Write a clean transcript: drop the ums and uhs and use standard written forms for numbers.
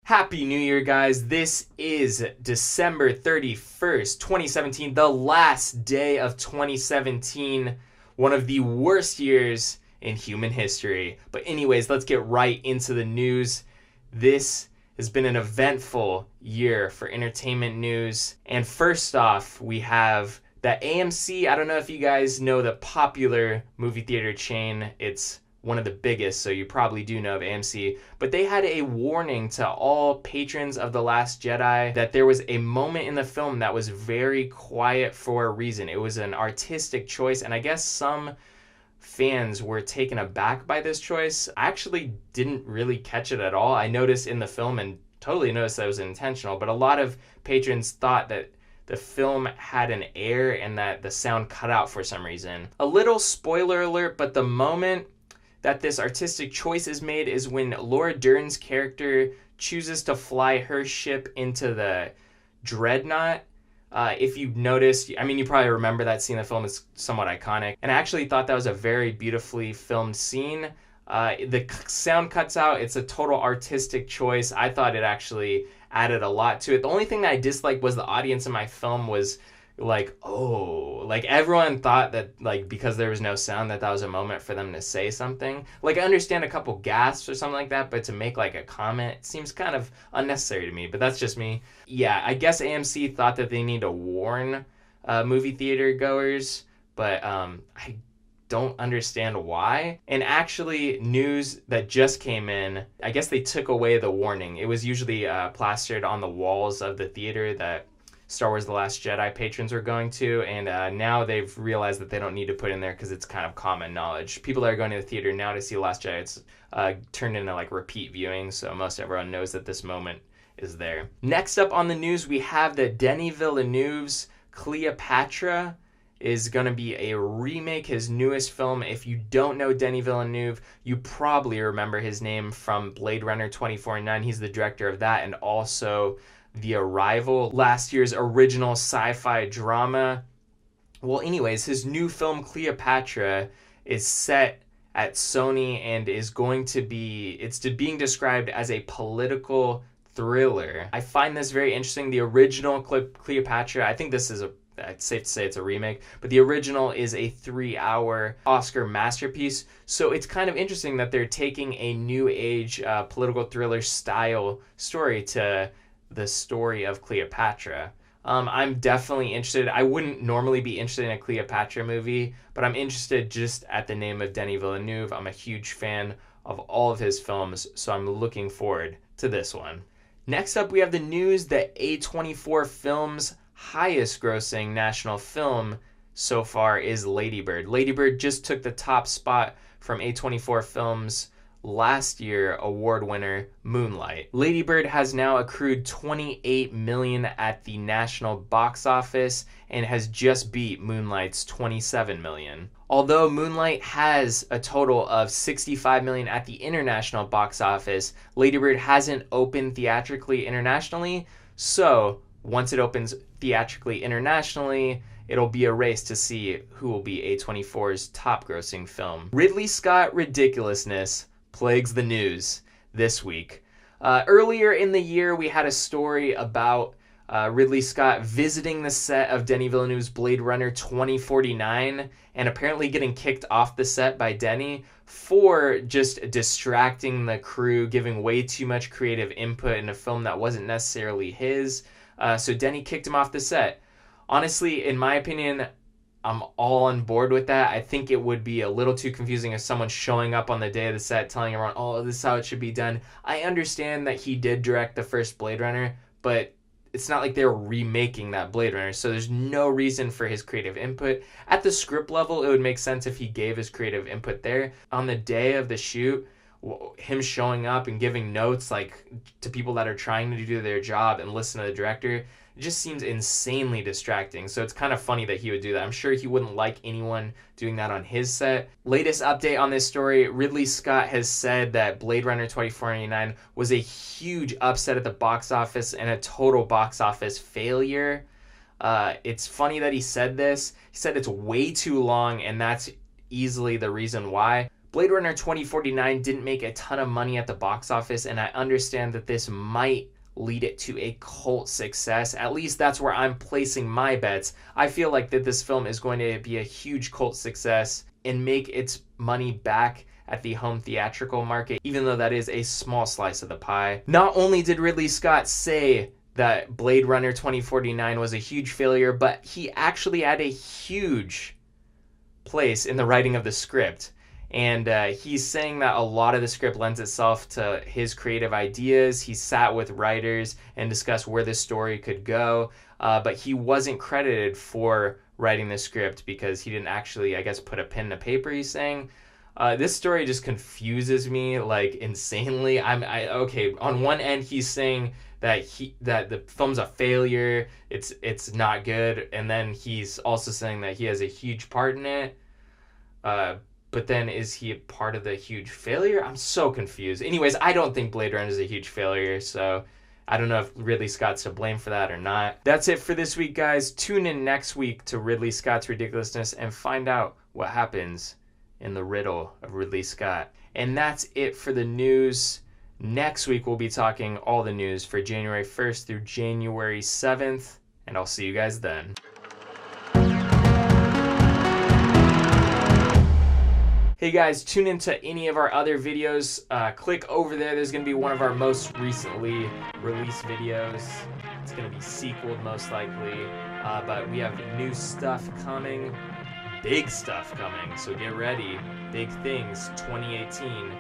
Happy New Year, guys. This is December 31st, 2017, the last day of 2017, one of the worst years in human history. But anyways, let's get right into the news. This has been an eventful year for entertainment news. And first off, we have that AMC. I don't know if you guys know the popular movie theater chain. It's one of the biggest, so you probably do know of AMC, but they had a warning to all patrons of The Last Jedi that there was a moment in the film that was very quiet for a reason. It was an artistic choice, and I guess some fans were taken aback by this choice. I actually didn't really catch it at all. I noticed in the film and totally noticed that it was intentional, but a lot of patrons thought that the film had an error and that the sound cut out for some reason. A little spoiler alert, but the moment that this artistic choice is made is when Laura Dern's character chooses to fly her ship into the dreadnought. If you've noticed, I mean, you probably remember that scene in the film. It's somewhat iconic. And I actually thought that was a very beautifully filmed scene. The sound cuts out. It's a total artistic choice. I thought it actually added a lot to it. The only thing that I disliked was the audience in my film was like, oh, like everyone thought that, like, because there was no sound, that was a moment for them to say something. Like, I understand a couple gasps or something like that, but to make like a comment seems kind of unnecessary to me. But that's just me. Yeah, I guess AMC thought that they need to warn movie theater goers, but I don't understand why. And actually, news that just came in, I guess they took away the warning. It was usually plastered on the walls of the theater that Star Wars The Last Jedi patrons were going to, and now they've realized that they don't need to put in there because it's kind of common knowledge. People that are going to the theater now to see The Last Jedi, it's turned into like repeat viewing, so most everyone knows that this moment is there. Next up on the news, we have that Denis Villeneuve's Cleopatra is going to be a remake, his newest film. If you don't know Denis Villeneuve, you probably remember his name from Blade Runner 2049. He's the director of that, and also The Arrival, last year's original sci-fi drama. Well, anyways, his new film Cleopatra is set at Sony and is going to be, it's being described as a political thriller. I find this very interesting. The original Cleopatra, I think this is it's safe to say it's a remake, but the original is a 3-hour Oscar masterpiece. So it's kind of interesting that they're taking a new age political thriller style story to the story of Cleopatra. I'm definitely interested. I wouldn't normally be interested in a Cleopatra movie, but I'm interested just at the name of Denis Villeneuve. I'm a huge fan of all of his films, so I'm looking forward to this one. Next up, we have the news that A24 Films' highest grossing national film so far is Lady Bird. Lady Bird just took the top spot from A24 Films' last year award winner Moonlight. Lady Bird has now accrued $28 million at the national box office and has just beat Moonlight's $27 million. Although Moonlight has a total of $65 million at the international box office, Lady Bird hasn't opened theatrically internationally, so once it opens theatrically internationally, it'll be a race to see who will be A24's top grossing film. Ridley Scott ridiculousness plagues the news this week. Earlier in the year, we had a story about Ridley Scott visiting the set of Denis Villeneuve's Blade Runner 2049 and apparently getting kicked off the set by Denis for just distracting the crew, giving way too much creative input in a film that wasn't necessarily his. So Denis kicked him off the set. Honestly, in my opinion, I'm all on board with that. I think it would be a little too confusing if someone showing up on the day of the set telling everyone, oh, this is how it should be done. I understand that he did direct the first Blade Runner, but it's not like they're remaking that Blade Runner, so there's no reason for his creative input. At the script level, it would make sense if he gave his creative input there. On the day of the shoot, him showing up and giving notes like to people that are trying to do their job and listen to the director, it just seems insanely distracting. So it's kind of funny that he would do that. I'm sure he wouldn't like anyone doing that on his set. Latest update on this story, Ridley Scott has said that Blade Runner 2049 was a huge upset at the box office and a total box office failure. It's funny that he said this. He said it's way too long, and that's easily the reason why. Blade Runner 2049 didn't make a ton of money at the box office, and I understand that this might lead it to a cult success. At least that's where I'm placing my bets. I feel like that this film is going to be a huge cult success and make its money back at the home theatrical market, even though that is a small slice of the pie. Not only did Ridley Scott say that Blade Runner 2049 was a huge failure, but he actually had a huge place in the writing of the script. And he's saying that a lot of the script lends itself to his creative ideas. He sat with writers and discussed where the story could go, but he wasn't credited for writing the script because he didn't actually, I guess, put a pen to paper, he's saying. This story just confuses me like insanely. Okay, on one end he's saying that the film's a failure, it's not good, and then he's also saying that he has a huge part in it. But then is he a part of the huge failure? I'm so confused. Anyways, I don't think Blade Runner is a huge failure, so I don't know if Ridley Scott's to blame for that or not. That's it for this week, guys. Tune in next week to Ridley Scott's Ridiculousness and find out what happens in the riddle of Ridley Scott. And that's it for the news. Next week, we'll be talking all the news for January 1st through January 7th, and I'll see you guys then. Hey guys, tune into any of our other videos. Click over there. There's going to be one of our most recently released videos. It's going to be sequeled most likely. But we have new stuff coming. Big stuff coming. So get ready. Big things 2018.